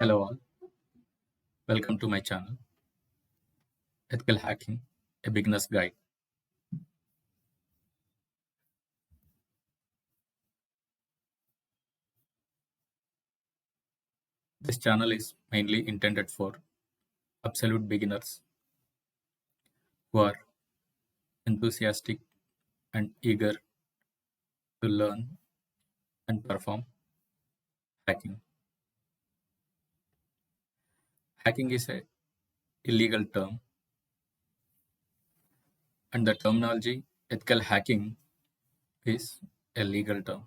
Hello all, welcome to my channel, Ethical Hacking, a beginner's guide. This channel is mainly intended for absolute beginners who are enthusiastic and eager to learn and perform hacking. Hacking is a illegal term, and the terminology ethical hacking is a legal term.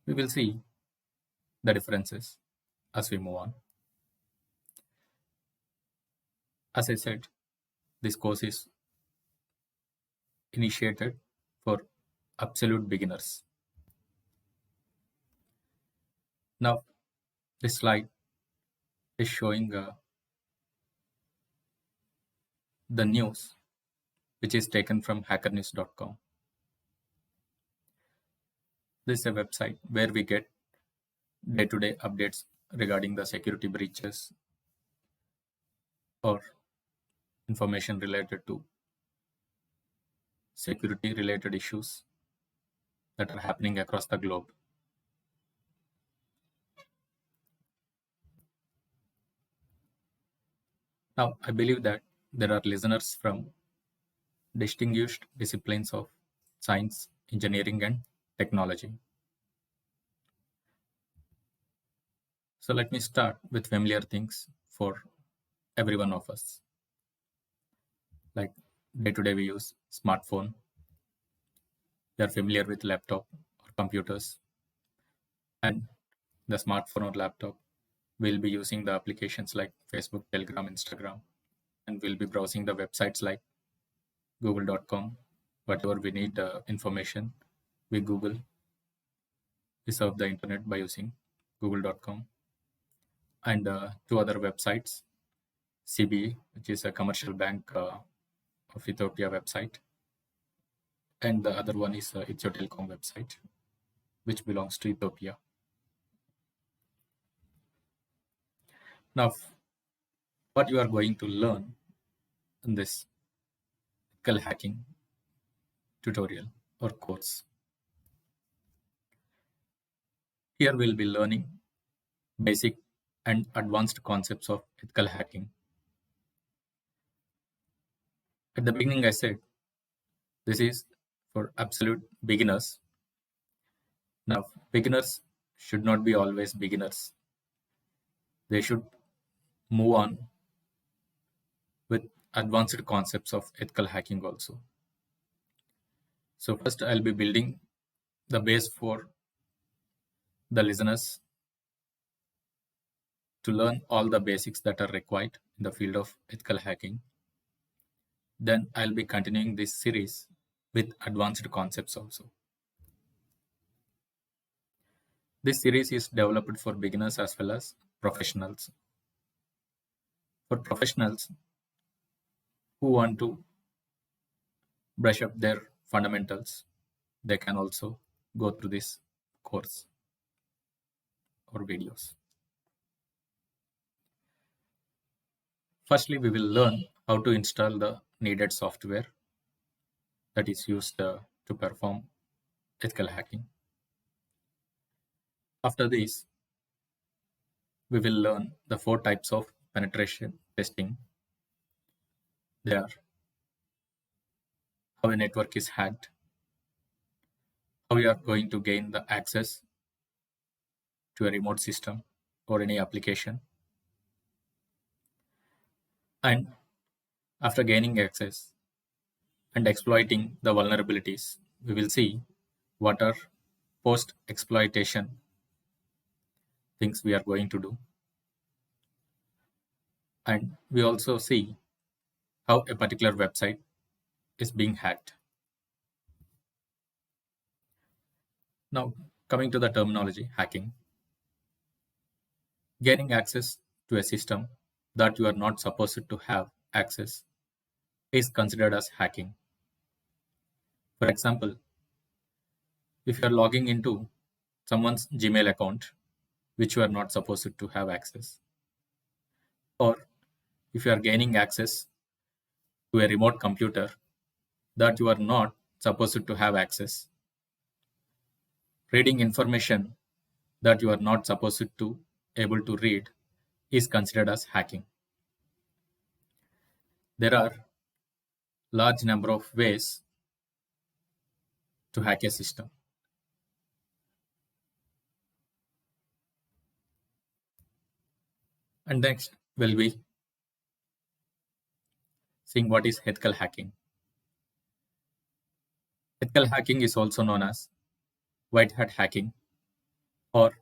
We will see the differences as we move on. As I said, this course is initiated for absolute beginners. Now, this slide is showing the news which is taken from Hackerness.com. This is a website where we get day-to-day updates regarding the security breaches or information related to security related issues that are happening across the globe. Now, I believe that there are listeners from distinguished disciplines of science, engineering, and technology. So let me start with familiar things for every one of us. Like day-to-day we use smartphone. We are familiar with laptop or computers. And the smartphone or laptop, we'll be using the applications like Facebook, Telegram, Instagram, and we'll be browsing the websites like google.com. Whatever we need information, we Google. We surf the internet by using google.com. And two other websites, CBE, which is a commercial bank of Ethiopia website. And the other one is Ethio Telecom website, which belongs to Ethiopia. Now, what you are going to learn in this ethical hacking tutorial or course. Here we'll be learning basic and advanced concepts of ethical hacking. At the beginning, I said this is for absolute beginners. Now, beginners should not be always beginners. They should move on with advanced concepts of ethical hacking also. So first I'll be building the base for the listeners to learn all the basics that are required in the field of ethical hacking. Then I'll be continuing this series with advanced concepts also. This series is developed for beginners as well as professionals. For professionals who want to brush up their fundamentals, they can also go through this course or videos. Firstly, we will learn how to install the needed software that is used to perform ethical hacking. After this, we will learn the 4 types of penetration testing. They are how a network is hacked, how you are going to gain the access to a remote system or any application, and after gaining access and exploiting the vulnerabilities, we will see what are post-exploitation things we are going to do. And we also see how a particular website is being hacked. Now, coming to the terminology, hacking. Gaining access to a system that you are not supposed to have access is considered as hacking. For example, if you are logging into someone's Gmail account which you are not supposed to have access. Or if you are gaining access to a remote computer that you are not supposed to have access, reading information that you are not supposed to able to read is considered as hacking. There are large number of ways to hack a system. And next will be seeing what is ethical hacking. Ethical hacking is also known as white hat hacking or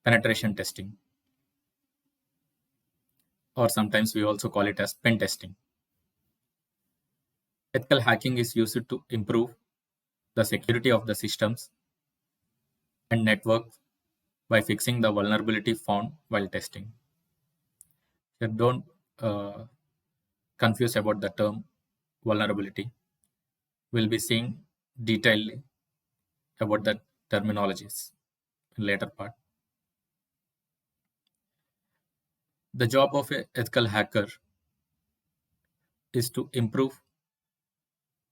penetration testing, or sometimes we also call it as pen testing. Ethical hacking is used to improve the security of the systems and networks by fixing the vulnerability found while testing. So don't uh, confuse about the term vulnerability. We'll be seeing detailedly about the terminologies in later part. The job of a ethical hacker is to improve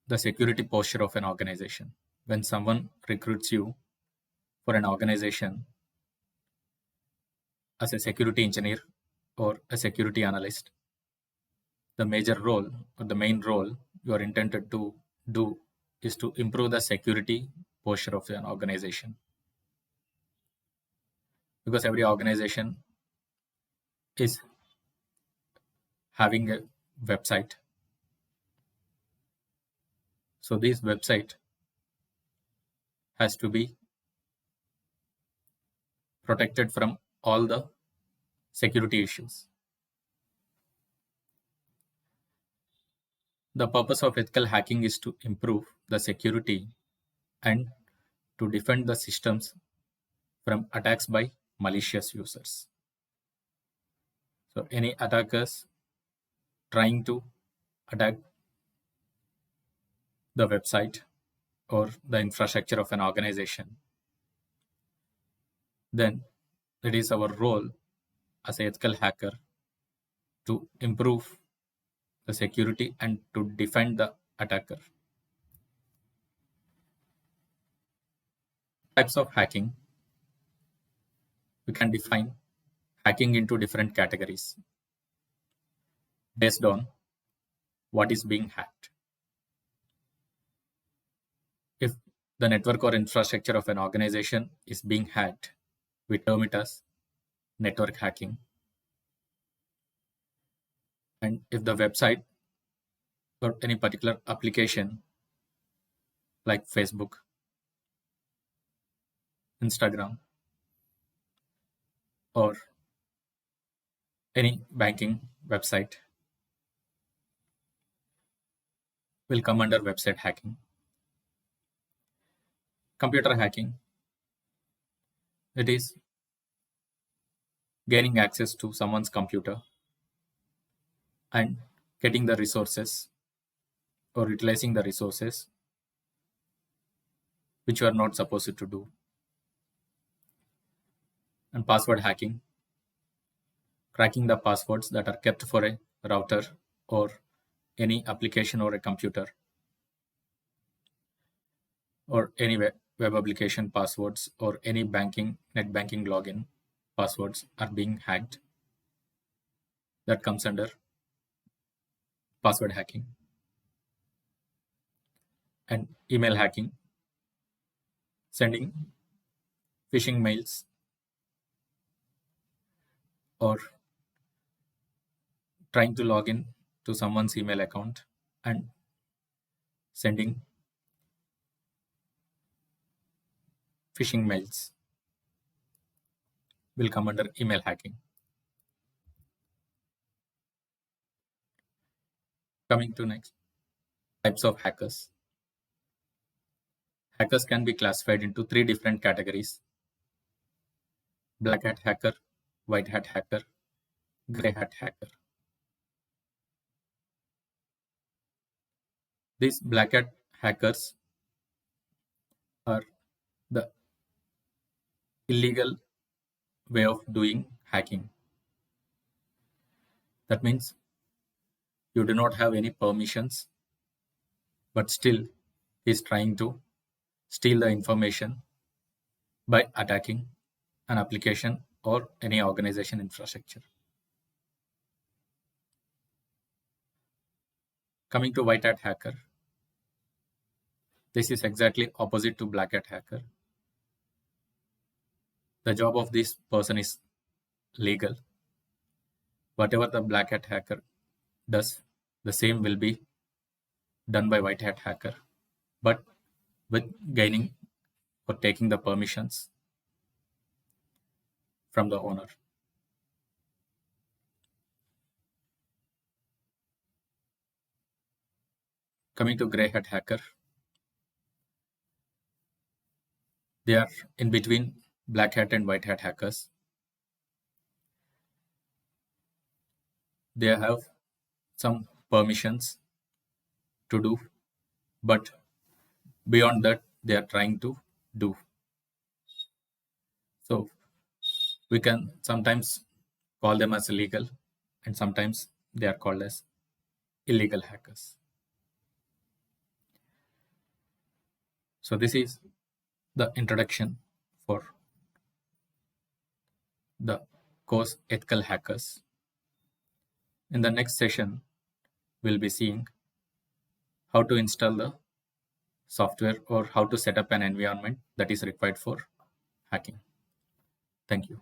the security posture of an organization. When someone recruits you for an organization as a security engineer or a security analyst, the major role or the main role you are intended to do is to improve the security posture of an organization. Because every organization is having a website. So this website has to be protected from all the security issues. The purpose of ethical hacking is to improve the security and to defend the systems from attacks by malicious users. So any attackers trying to attack the website or the infrastructure of an organization, then it is our role as an ethical hacker to improve the security and to defend the attacker. Types of hacking. We can define hacking into different categories based on what is being hacked. If the network or infrastructure of an organization is being hacked, we term it as network hacking. And if the website or any particular application like Facebook, Instagram, or any banking website will come under website hacking. Computer hacking, it is gaining access to someone's computer and getting the resources or utilizing the resources which you are not supposed to do. And password hacking, cracking the passwords that are kept for a router or any application or a computer or any web application passwords or any net banking login passwords are being hacked. That comes under password hacking. And email hacking, sending phishing mails or trying to log in to someone's email account and sending phishing mails will come under email hacking. Coming to next, types of hackers. Hackers can be classified into three different categories: black hat hacker, white hat hacker, gray hat hacker. These black hat hackers are the illegal way of doing hacking. That means you do not have any permissions, but still he's trying to steal the information by attacking an application or any organization infrastructure. Coming to white hat hacker, this is exactly opposite to black hat hacker. The job of this person is legal. Whatever the black hat hacker does, the same will be done by white hat hacker, but with gaining or taking the permissions from the owner. Coming to gray hat hacker, they are in between black hat and white hat hackers. They have some permissions to do, but beyond that, they are trying to do. So we can sometimes call them as illegal, and sometimes they are called as illegal hackers. So this is the introduction for the course Ethical Hackers. In the next session, we'll be seeing how to install the software or how to set up an environment that is required for hacking. Thank you.